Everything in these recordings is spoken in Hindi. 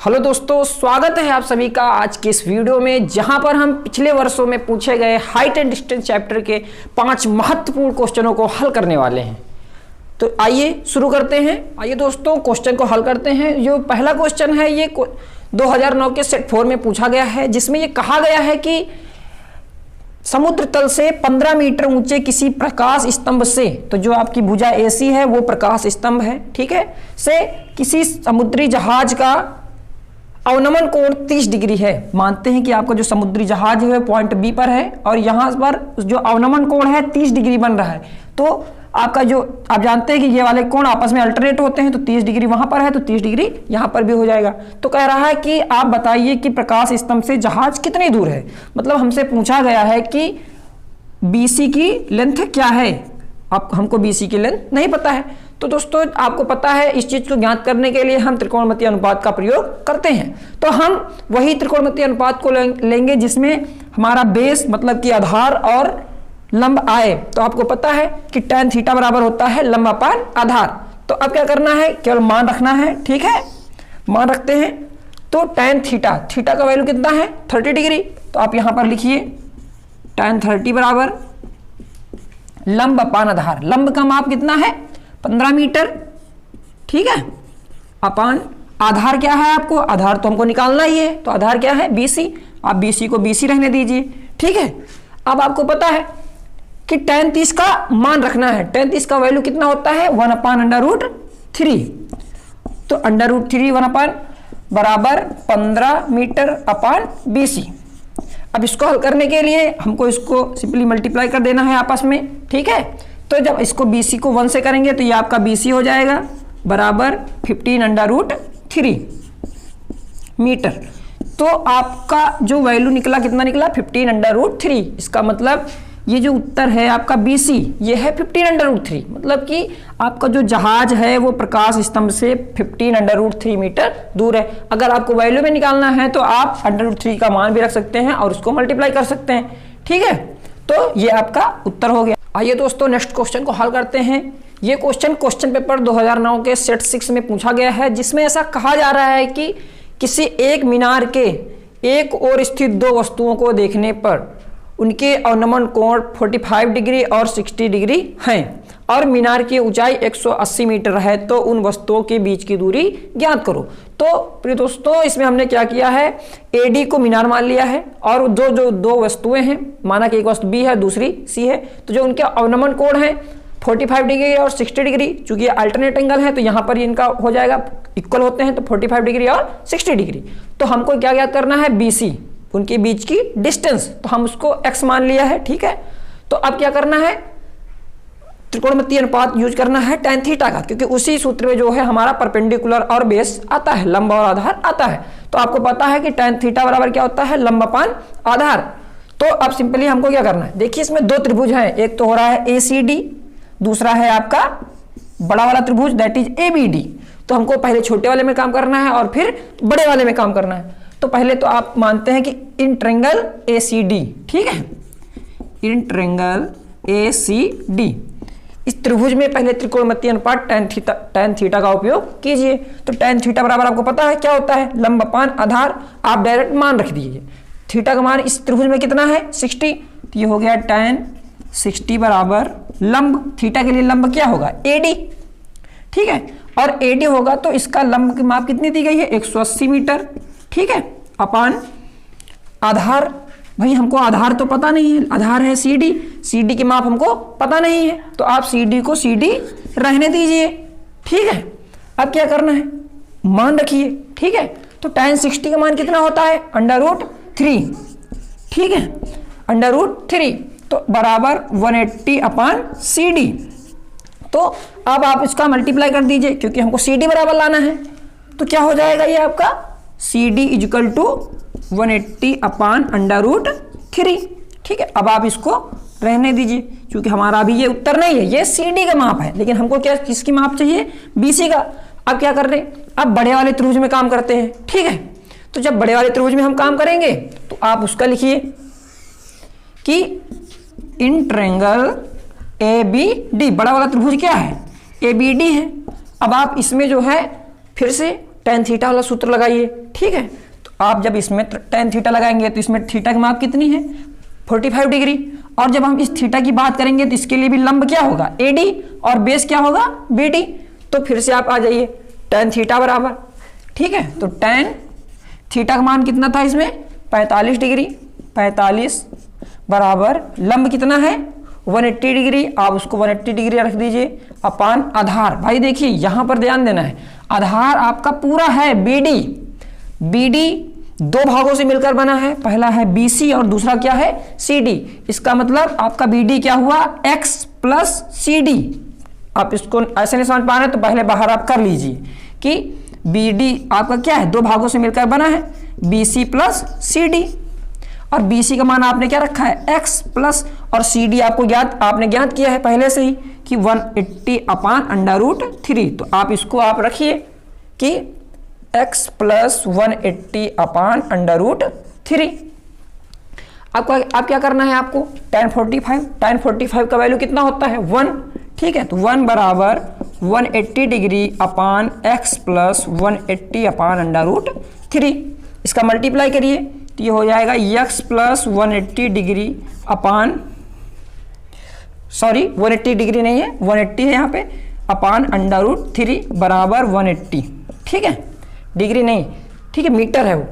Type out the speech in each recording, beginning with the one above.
हेलो दोस्तों, स्वागत है आप सभी का आज के इस वीडियो में, जहां पर हम पिछले वर्षों में पूछे गए हाइट एंड डिस्टेंस चैप्टर के 5 महत्वपूर्ण क्वेश्चनों को हल करने वाले हैं। तो आइए शुरू करते हैं। आइए दोस्तों, क्वेश्चन को हल करते हैं। जो पहला क्वेश्चन है ये 2009 के सेट 4 में पूछा गया है, जिसमें ये कहा गया है कि समुद्र तल से 15 मीटर ऊंचे किसी प्रकाश स्तंभ से, तो जो आपकी भुजा AC है वो प्रकाश स्तंभ है, ठीक है, से किसी समुद्री जहाज का अवनमन कोण 30 डिग्री है। मानते हैं कि आपका जो समुद्री जहाज है पॉइंट B पर है और यहां पर जो अवनमन कोण है 30 डिग्री बन रहा है। तो आपका जो आप जानते हैं कि ये वाले कोण आपस में अल्टरनेट होते हैं, तो 30 डिग्री वहां पर है तो 30 डिग्री यहां पर भी हो जाएगा। तो कह रहा है कि आप बताइए कि प्रकाश स्तंभ से जहाज कितनी दूर है। मतलब हमसे पूछा गया है कि BC की लेंथ क्या है। आप हमको BC की लेंथ नहीं पता है। तो दोस्तों आपको पता है इस चीज को ज्ञात करने के लिए हम त्रिकोणमितीय अनुपात का प्रयोग करते हैं। तो हम वही त्रिकोणमितीय अनुपात को लेंगे जिसमें हमारा बेस मतलब कि आधार और लंब आए। तो आपको पता है कि tan थीटा बराबर होता है लंब अपान आधार। तो अब क्या करना है, केवल मान रखना है, ठीक है, मान रखते हैं। तो tan थीटा का वैल्यू कितना है 30 डिग्री। तो आप यहां पर लिखिए tan 30 बराबर लंब अपान आधार। लंब का माप कितना है 15 मीटर, ठीक है, अपान आधार क्या है, आपको आधार तो हमको निकालना ही है। तो आधार क्या है BC। आप BC को BC रहने दीजिए, ठीक है। अब आपको पता है कि tan 30 का मान रखना है। tan 30 का वैल्यू कितना होता है 1/√3। तो √3 1 बराबर 15 मीटर अपान BC। अब इसको हल करने के लिए हमको इसको सिंपली मल्टीप्लाई कर देना है आपस में, ठीक है। तो जब इसको BC को 1 से करेंगे तो ये आपका BC हो जाएगा बराबर 15√3 मीटर। तो आपका जो वैल्यू निकला कितना निकला 15√3। इसका मतलब ये जो उत्तर है आपका BC ये है 15√3। मतलब कि आपका जो जहाज है वो प्रकाश स्तंभ से 15√3 मीटर दूर है। अगर आपको वैल्यू में निकालना है तो आप √3 का मान भी रख सकते हैं और उसको मल्टीप्लाई कर सकते हैं, ठीक है। तो ये आपका उत्तर हो गया। आइए दोस्तों नेक्स्ट क्वेश्चन को हल करते हैं। ये क्वेश्चन पेपर 2009 के सेट 6 में पूछा गया है, जिसमें ऐसा कहा जा रहा है कि किसी एक मीनार के एक ओर स्थित दो वस्तुओं को देखने पर उनके अवनमन कोण 45 डिग्री और 60 डिग्री हैं और मीनार की ऊंचाई 180 मीटर है, तो उन वस्तुओं के बीच की दूरी ज्ञात करो। तो प्रिय दोस्तों इसमें हमने क्या किया है, AD को मीनार मान लिया है और जो दो वस्तुएं हैं, माना कि एक वस्तु B है दूसरी C है, तो जो उनके अवनमन कोण है 45 डिग्री और 60 डिग्री, चूंकि ये अल्टरनेट एंगल है तो यहाँ पर इनका हो जाएगा इक्वल होते हैं, तो 45 डिग्री और 60 डिग्री। तो हमको क्या ज्ञात करना है BC, उनके बीच की डिस्टेंस। तो हम उसको x मान लिया है, ठीक है। तो अब क्या करना है, त्रिकोणमितीय अनुपात यूज करना है tan थीटा का, क्योंकि उसी सूत्र में जो है हमारा परपेंडिकुलर और बेस आता है, लंब और आधार आता है। तो आपको पता है कि tan थीटा बराबर क्या होता है लंब अपान आधार। तो अब सिंपली हमको क्या करना है, देखिए इसमें दो त्रिभुज हैं, एक तो हो रहा है ACD, दूसरा है आपका बड़ा वाला त्रिभुज दैट इज ABD। तो हमको पहले छोटे वाले में काम करना है और फिर बड़े वाले में काम करना है। तो पहले तो आप मानते हैं कि इन ट्रायंगल ACD, ठीक है, इन ट्रायंगल ACD, इस त्रिभुज में पहले त्रिकोणमितीय अनुपात tan थीटा का उपयोग कीजिए। तो tan थीटा बराबर आपको पता है क्या होता है लंब अपान आधार। आप डायरेक्ट मान रख दीजिए, थीटा का मान इस त्रिभुज में कितना है 60, तो ये हो गया tan 60 बराबर लंब, थीटा के लिए लंब क्या होगा AD, ठीक है, और AD होगा तो इसका लंब की माप कितनी दी गई है 180 मीटर, ठीक है, अपान आधार। भाई हमको आधार तो पता नहीं है, आधार है CD की माप हमको पता नहीं है, तो आप CD को CD रहने दीजिए, ठीक है। अब क्या करना है, मान रखिए, ठीक है। तो tan 60 का मान कितना होता है √3, ठीक है, √3, तो बराबर 180/CD। तो अब आप इसका मल्टीप्लाई कर दीजिए, क्योंकि हमको CD बराबर लाना है। तो क्या हो जाएगा ये आपका CD = 180/√3, ठीक है। अब आप इसको रहने दीजिए, क्योंकि हमारा अभी ये उत्तर नहीं है, ये CD का माप है, लेकिन हमको क्या किसकी माप चाहिए BC का। अब क्या कर रहे हैं, अब बड़े वाले त्रिभुज में काम करते हैं, ठीक है। तो जब बड़े वाले त्रिभुज में हम काम करेंगे तो आप उसका लिखिए कि इन ट्रायंगल ABD, बड़ा वाला त्रिभुज क्या है ABD है। अब आप इसमें जो है फिर से tan थीटा वाला सूत्र लगाइए, ठीक ठीक है। तो आप जब इसमें tan थीटा लगाएंगे तो इसमें थीटा की माप कितनी है 45 डिग्री, और जब हम इस थीटा की बात करेंगे तो इसके लिए भी लंब क्या होगा AD और बेस क्या होगा BD। तो फिर से आप आ जाइए tan थीटा बराबर, ठीक है, तो tan थीटा का मान कितना था इसमें 45 डिग्री, 45 बराबर लंब कितना है 180 डिग्री, आप उसको 180 डिग्री रख दीजिए अपान आधार। भाई देखिए यहां पर ध्यान देना है, आधार आपका पूरा है BD दो भागों से मिलकर बना है, पहला है BC और दूसरा क्या है CD। इसका मतलब आपका BD क्या हुआ X प्लस CD। आप इसको ऐसे नहीं समझ पा रहे तो पहले बाहर आप कर लीजिए कि BD आपका क्या है, दो भागों से मिलकर बना है BC प्लस CD, और BC का मान आपने क्या रखा है X प्लस, और CD आपको आपने ज्ञात किया है पहले से ही कि 180 अपान √3। तो आप इसको आप रखिए कि x प्लस 180 अपान √3। आप क्या करना है आपको tan 45 का वैल्यू कितना होता है 1, ठीक है, तो 1 बराबर 180 डिग्री अपान x प्लस 180 अपान √3। इसका मल्टीप्लाई करिए तो ये हो जाएगा x प्लस 180 डिग्री अपान 180 डिग्री नहीं है 180 है यहाँ पे अपान √3 बराबर 180, ठीक है, डिग्री नहीं, ठीक है, मीटर है वो।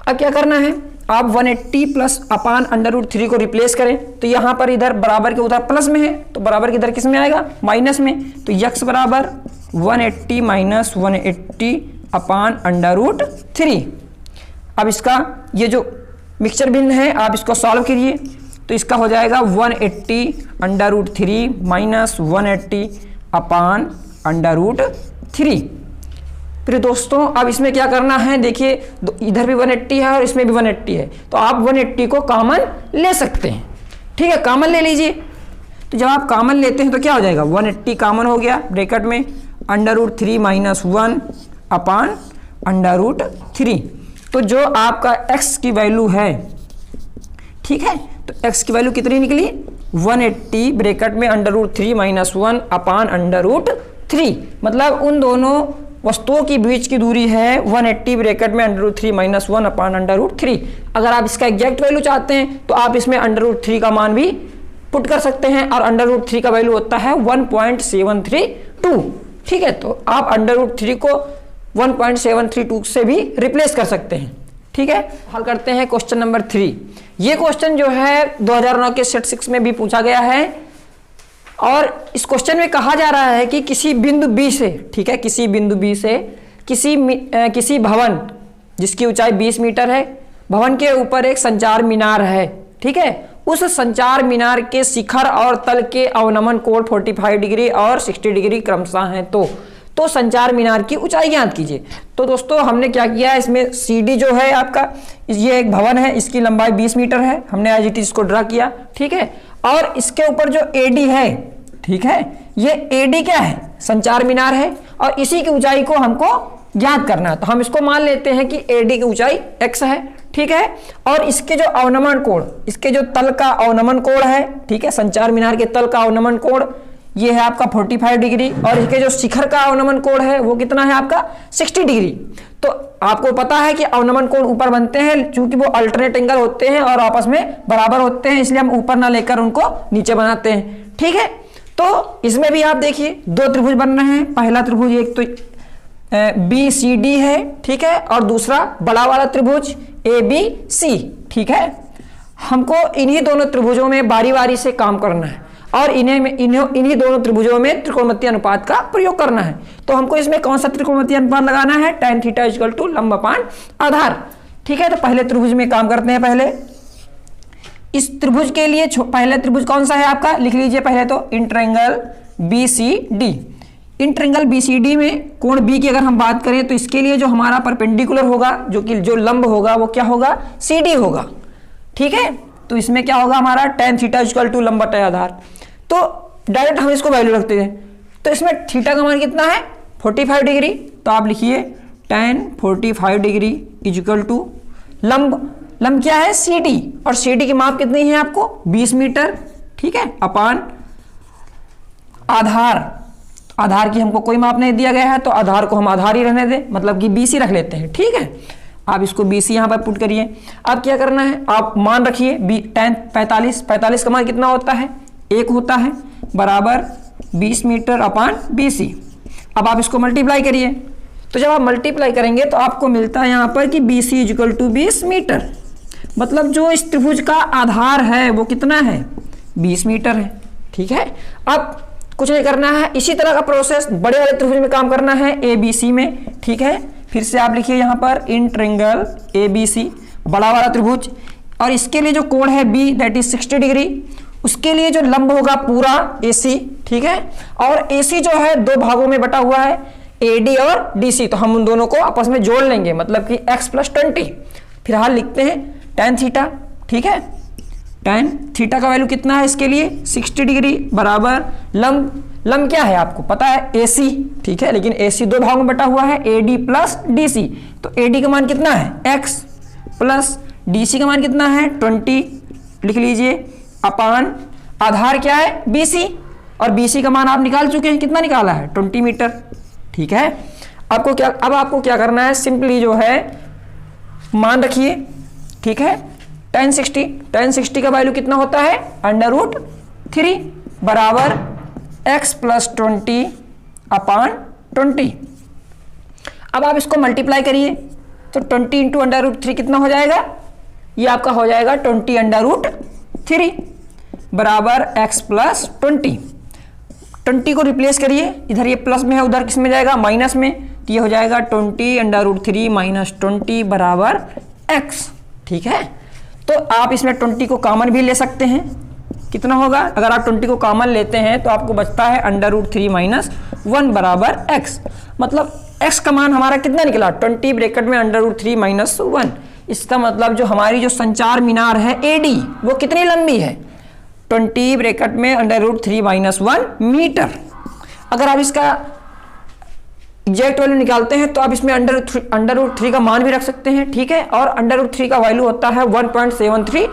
अब क्या करना है आप 180 प्लस अपान √3 को रिप्लेस करें तो यहाँ पर इधर बराबर के उधर प्लस में है तो बराबर के इधर किस में आएगा माइनस में, तो x बराबर 180 माइनस 180 अपान √3। अब इसका ये जो मिक्सचर भिन्न है आप इसको सॉल्व करिए तो इसका हो जाएगा 180 √3 माइनस 180 अपान √3। फिर दोस्तों अब इसमें क्या करना है, देखिए इधर भी 180 है और इसमें भी 180 है, तो आप 180 को कॉमन ले सकते हैं, ठीक है, कॉमन ले लीजिए। तो जब आप कॉमन लेते हैं तो क्या हो जाएगा 180 कॉमन हो गया ब्रैकेट में √3 माइनस 1 अपान √3। तो जो आपका x की वैल्यू है, ठीक है, तो x की वैल्यू कितनी निकली 180 ब्रैकेट में √3 माइनस 1 अपान √3, मतलब उन दोनों वस्तुओं की बीच की दूरी है 180 ब्रैकेट में √3 माइनस 1 अपान √3। अगर आप इसका एग्जैक्ट वैल्यू चाहते हैं तो आप इसमें √3 का मान भी पुट कर सकते हैं, और √3 का वैल्यू होता है 1.732, ठीक है, तो आप √3 को 1.732 से भी रिप्लेस कर सकते हैं, ठीक है। हल करते हैं क्वेश्चन नंबर 3। ये क्वेश्चन जो है 2009 के सेट 6 में भी पूछा गया है, और इस क्वेश्चन में कहा जा रहा है कि किसी बिंदु B से, ठीक है, किसी बिंदु B से किसी भवन जिसकी ऊंचाई 20 मीटर है, भवन के ऊपर एक संचार मीनार है, ठीक है, उस संचार मीनार के शिखर और तल के अवनमन कोण 45 डिग्री और 60 डिग्री क्रमशः हैं। तो संचार मीनार की ऊंचाई ज्ञात कीजिए। तो दोस्तों हमने क्या किया है, इसमें CD जो है आपका, ये एक भवन है, इसकी लंबाई 20 मीटर है, हमने एज इट इज इसको ड्रा किया, ठीक है, और इसके ऊपर जो AD है, ठीक है, ये AD क्या है संचार मीनार है, और इसी की ऊंचाई को हमको ज्ञात करना है। तो हम इसको मान लेते हैं कि AD की ऊंचाई x है, ठीक है, और इसके जो अवनमन कोण, इसके जो तल का अवनमन कोण है, ठीक है, संचार मीनार के तल का अवनमन कोण ये है आपका 45 डिग्री, और इसके जो शिखर का अवनमन कोण है वो कितना है आपका 60 डिग्री। तो आपको पता है कि अवनमन कोण ऊपर बनते हैं, चूंकि वो अल्टरनेट एंगल होते हैं और आपस में बराबर होते हैं, इसलिए हम ऊपर ना लेकर उनको नीचे बनाते हैं, ठीक है। तो इसमें भी आप देखिए दो त्रिभुज बन रहे हैं, पहला त्रिभुज एक तो BCD है, ठीक है, और दूसरा बड़ा वाला त्रिभुज ABC, ठीक है। हमको इन्हीं दोनों त्रिभुजों में बारी बारी से काम करना है और इन्हीं दोनों त्रिभुजों में त्रिकोणमितीय अनुपात का प्रयोग करना है। तो हमको इसमें कौन सा त्रिकोणमितीय अनुपात लगाना है, tan थीटा इक्वल टू लंब अपान आधार, ठीक है। तो पहले त्रिभुज में काम करते हैं। पहले इस त्रिभुज के लिए पहले त्रिभुज कौन सा है आपका, लिख लीजिए पहले तो इंटरएंगल BCD। इंटरएंगल BCD में कोण B की अगर हम बात करें तो इसके लिए जो हमारा परपेंडिकुलर होगा, जो लंब होगा वो क्या होगा CD होगा, ठीक है। तो इसमें क्या होगा हमारा tan थीटा इक्वल टू लंब बटा आधार। तो डायरेक्ट हम इसको वैल्यू रखते हैं, तो इसमें थीटा का मान कितना है 45 डिग्री, तो आप लिखिए tan 45 डिग्री इक्वल टू लंब क्या है CD, और CD की माप कितनी है आपको 20 मीटर, ठीक है, अपान आधार की हमको कोई माप नहीं दिया गया है तो आधार को हम आधार ही रहने दें, मतलब कि BC रख लेते हैं, ठीक है। आप इसको BC यहाँ पर पुट करिए। अब क्या करना है, आप मान रखिए tan 45 का मान कितना होता है, 1 होता है, बराबर 20 मीटर अपान BC। अब आप इसको मल्टीप्लाई करिए, तो जब आप मल्टीप्लाई करेंगे तो आपको मिलता है यहाँ पर कि BC इक्वल टू 20 मीटर, मतलब जो इस त्रिभुज का आधार है वो कितना है, 20 मीटर है। ठीक है, अब कुछ नहीं करना है, इसी तरह का प्रोसेस बड़े वाले त्रिभुज में काम करना है, ABC में। ठीक है, फिर से आप लिखिए यहाँ पर इन ट्रायंगल ABC, बड़ा वाला त्रिभुज, और इसके लिए जो कोण है B दैट इज 60 डिग्री, उसके लिए जो लंब होगा पूरा AC। ठीक है, और AC जो है 2 भागों में बटा हुआ है, AD और DC, तो हम उन दोनों को आपस में जोड़ लेंगे, मतलब कि x + 20। फिलहाल लिखते हैं tan थीटा। ठीक है, tan थीटा का वैल्यू कितना है इसके लिए, 60 डिग्री, बराबर लंब क्या है आपको पता है, AC। ठीक है, लेकिन AC 2 भागों में बटा हुआ है, AD + DC, तो AD का मान कितना है, x प्लस DC का मान कितना है, 20 लिख लीजिए, अपान आधार क्या है, BC, और BC का मान आप निकाल चुके हैं, कितना निकाला है, 20 मीटर। ठीक है, अब आपको क्या करना है, सिंपली जो है मान रखिए। ठीक है, tan 60 का वैल्यू कितना होता है, √3 बराबर x + 20 अपान 20। अब आप इसको मल्टीप्लाई करिए, तो 20 × √3 कितना हो जाएगा, ये आपका हो जाएगा 20 √3 बराबर x + 20 को रिप्लेस करिए, इधर ये प्लस में है, उधर किस में जाएगा, माइनस में, तो ये हो जाएगा 20 √3 - 20 बराबर x। ठीक है, तो आप इसमें 20 को कॉमन भी ले सकते हैं, कितना होगा, अगर आप 20 को कॉमन लेते हैं तो आपको बचता है √3 - 1 बराबर x, मतलब x का मान हमारा कितना निकला, 20 ब्रैकेट में √3 - 1। इसका मतलब जो हमारी जो संचार मीनार है AD वो कितनी लंबी है, 20 ब्रैकेट में √3 - 1 मीटर। अगर आप इसका एग्जैक्ट वैल्यू निकालते हैं तो आप इसमें √3 का मान भी रख सकते हैं। ठीक है, और √3 का वैल्यू होता है 1.732,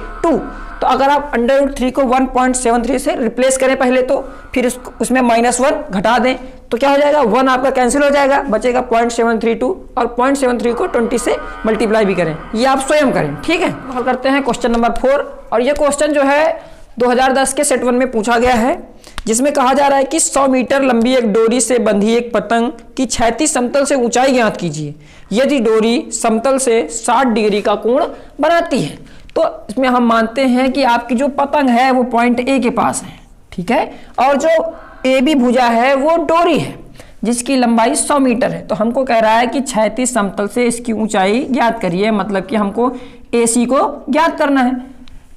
तो अगर आप √3 को 1.73 से रिप्लेस करें पहले, तो फिर उसमें -1 घटा दें, तो क्या हो जाएगा, 1 आपका कैंसिल हो जाएगा, बचेगा 0.732, और 0.73 को 20 से मल्टीप्लाई भी करें, ये आप स्वयं करें। ठीक है, हल करते हैं क्वेश्चन नंबर 4, और ये क्वेश्चन जो है 2010 के सेट 1 में पूछा गया है, जिसमें कहा जा रहा है कि 100 मीटर लंबी एक डोरी से बंधी एक पतंग की क्षैतिज समतल से ऊंचाई ज्ञात कीजिए यदि डोरी समतल से 60 डिग्री का कोण बनाती है। तो इसमें हम मानते हैं कि आपकी जो पतंग है वो पॉइंट A के पास है। ठीक है, और जो AB भुजा है वो डोरी है जिसकी लंबाई 100 मीटर है। तो हमको कह रहा है कि क्षैतिज समतल से इसकी ऊंचाई ज्ञात करिए, मतलब कि हमको AC को ज्ञात करना है।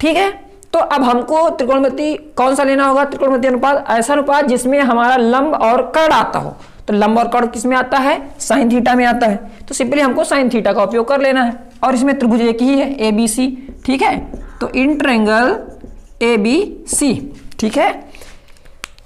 ठीक है, तो अब हमको त्रिकोणमिति कौन सा लेना होगा, त्रिकोणमिति अनुपात, ऐसा अनुपात जिसमें हमारा लंब और कर्ण आता हो। तो लंब और कर्ण किस में आता है, साइन थीटा में आता है, तो सिंपली हमको साइन थीटा का उपयोग कर लेना है, और इसमें त्रिभुज एक ही है ABC। ठीक है, तो इन ट्रायंगल ABC। ठीक है,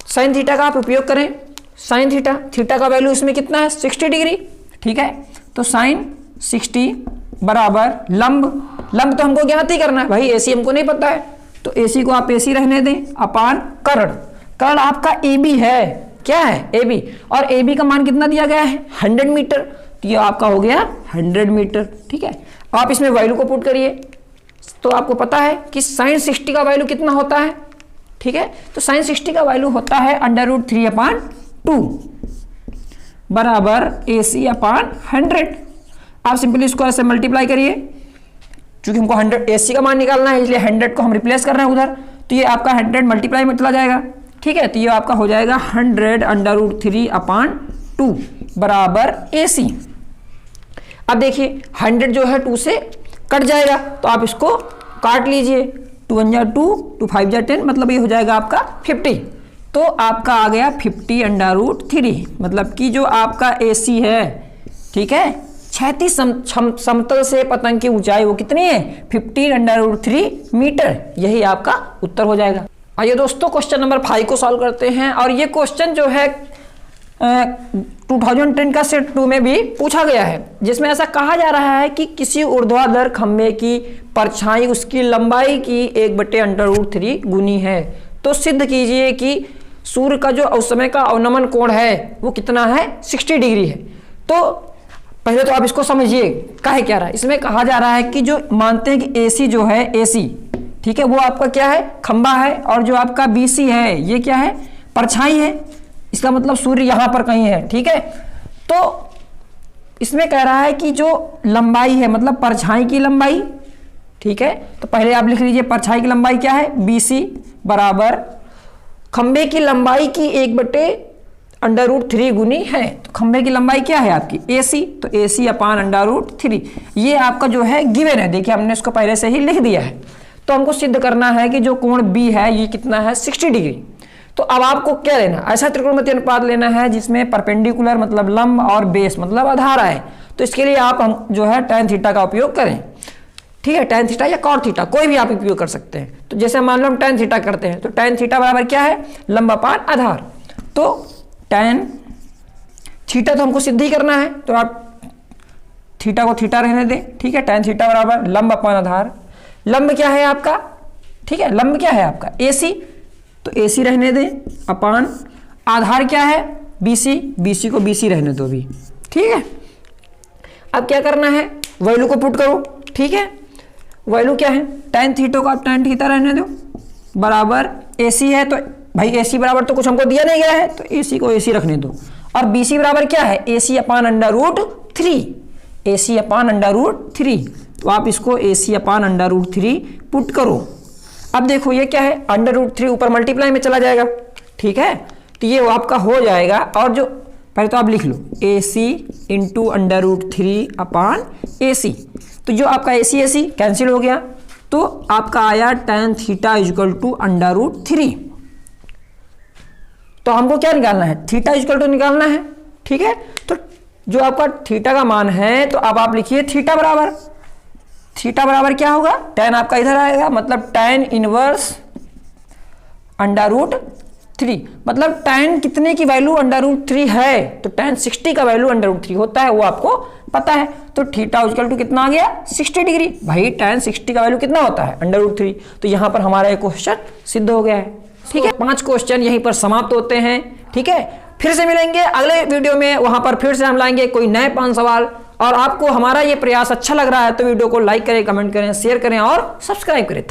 साइन थीटा का आप उपयोग करें, साइन थीटा का वैल्यू इसमें कितना है, 60 डिग्री। ठीक है, तो साइन 60 बराबर लंब तो हमको ज्ञात ही करना है भाई, AC हमको नहीं पता है, तो AC को आप AC रहने दें, अपान कर्ण आपका AB है, क्या है AB, और AB का मान कितना दिया गया है, 100 मीटर, तो ये आपका हो गया 100 मीटर। ठीक है, आप इसमें वैल्यू को पुट करिए, तो आपको पता है कि साइन 60 का वैल्यू कितना होता है। ठीक है, तो साइन 60 का वैल्यू होता है √3/2 बराबर AC/100। आप सिंपली इसको ऐसे मल्टीप्लाई करिए, क्योंकि हमको 100 AC का मान निकालना है, इसलिए 100 को हम रिप्लेस कर रहे हैं उधर, तो ये आपका 100 मल्टीप्लाई में चला जाएगा। ठीक है, तो ये आपका हो जाएगा 100 √3/2 बराबर AC। अब देखिए 100 जो है 2 से कट जाएगा, तो आप इसको काट लीजिए, 2 × 1 2, 2 5 × 10, मतलब ये हो जाएगा आपका 50। तो आपका आ गया 50 √3, मतलब कि जो आपका AC है, ठीक है, क्षैतिज समतल से पतंग की ऊंचाई वो कितनी है, 50 √3 मीटर, यही आपका उत्तर हो जाएगा। आइए दोस्तों क्वेश्चन नंबर 5 को सॉल्व करते हैं, और ये क्वेश्चन जो है 2010 का सेट 2 में भी पूछा गया है, जिसमें ऐसा कहा जा रहा है कि किसी ऊर्ध्वाधर खंभे की परछाई उसकी लंबाई की 1/√3 गुनी है, तो सिद्ध कीजिए कि सूर्य का जो उस समय का अवनमन कोण है वो कितना है, 60 डिग्री है। तो पहले तो आप इसको समझिए कहे क्या रहा है। इसमें कहा जा रहा है कि जो मानते हैं कि AC जो है AC, ठीक है, वो आपका क्या है, खंबा है, और जो आपका BC है ये क्या है, परछाई है। इसका मतलब सूर्य यहां पर कहीं है, ठीक है। तो इसमें कह रहा है कि जो लंबाई है, मतलब परछाई की लंबाई, ठीक है, तो पहले आप लिख लीजिए परछाई की लंबाई क्या है, BC बराबर खंबे की लंबाई की 1/√3 गुनी है। तो खंबे की लंबाई क्या है आपकी, AC, तो AC अपान √3 ये आपका जो है गिवन है। देखिए हमने इसको पहले से ही लिख दिया है। तो हमको सिद्ध करना है कि जो कोण B है ये कितना है, 60 डिग्री। तो अब आपको क्या लेना, ऐसा त्रिकोणमितीय अनुपात लेना है जिसमें परपेंडिकुलर मतलब लंब और बेस मतलब आधार है। तो इसके लिए आप हम जो है tan थीटा का उपयोग करें, ठीक है, tan थीटा या cot थीटा कोई भी आप उपयोग कर सकते हैं। तो जैसे मान लो हम tan थीटा करते हैं, तो tan थीटा बराबर क्या है, लंब अपान आधार। तो tan थीटा तो हमको सिद्ध ही करना है, तो आप थीटा को थीटा रहने दें, ठीक है, tan थीटा बराबर लंब अपान आधार। लंब क्या है आपका, ठीक है, लंब क्या है आपका AC, तो AC रहने दें अपान आधार क्या है BC, BC को BC रहने दो भी, ठीक है। अब क्या करना है, वैल्यू को पुट करो, ठीक है। वैल्यू क्या है, tan थीटा को आप tan थीटा रहने दो बराबर AC है, तो भाई AC बराबर तो कुछ हमको दिया नहीं गया है, तो AC को AC रखने दो। और BC बराबर क्या है, AC अपान √3, AC अपान √3, तो आप इसको AC अपान √3 पुट करो। अब देखो ये क्या है, √3 ऊपर मल्टीप्लाई में चला जाएगा, ठीक है, तो ये आपका हो जाएगा। और जो पहले तो आप लिख लो AC इंटू √3 अपान AC, तो जो आपका AC कैंसिल हो गया, तो आपका आया tan थीटा इक्वल टू √3। तो हमको क्या निकालना है, थीटा इक्वल टू निकालना है, ठीक है। तो जो आपका थीटा का मान है, तो अब आप लिखिए थीटा बराबर क्या होगा, tan आपका इधर आएगा, मतलब tan इनवर्स √3, मतलब tan कितने की वैल्यू √3 है, तो tan 60 का वैल्यू √3 होता है, वो आपको पता है। तो थीटा इक्वल टू कितना आ गया, 60 डिग्री। भाई tan 60 का वैल्यू कितना होता है, √3। तो यहां पर हमारा एक क्वेश्चन सिद्ध हो गया है, ठीक है। 5 क्वेश्चन यहीं पर समाप्त होते हैं, ठीक है। फिर से मिलेंगे अगले वीडियो में, वहां पर फिर से हम लाएंगे कोई नए 5 सवाल। और आपको हमारा ये प्रयास अच्छा लग रहा है तो वीडियो को लाइक करें, कमेंट करें, शेयर करें और सब्सक्राइब करें।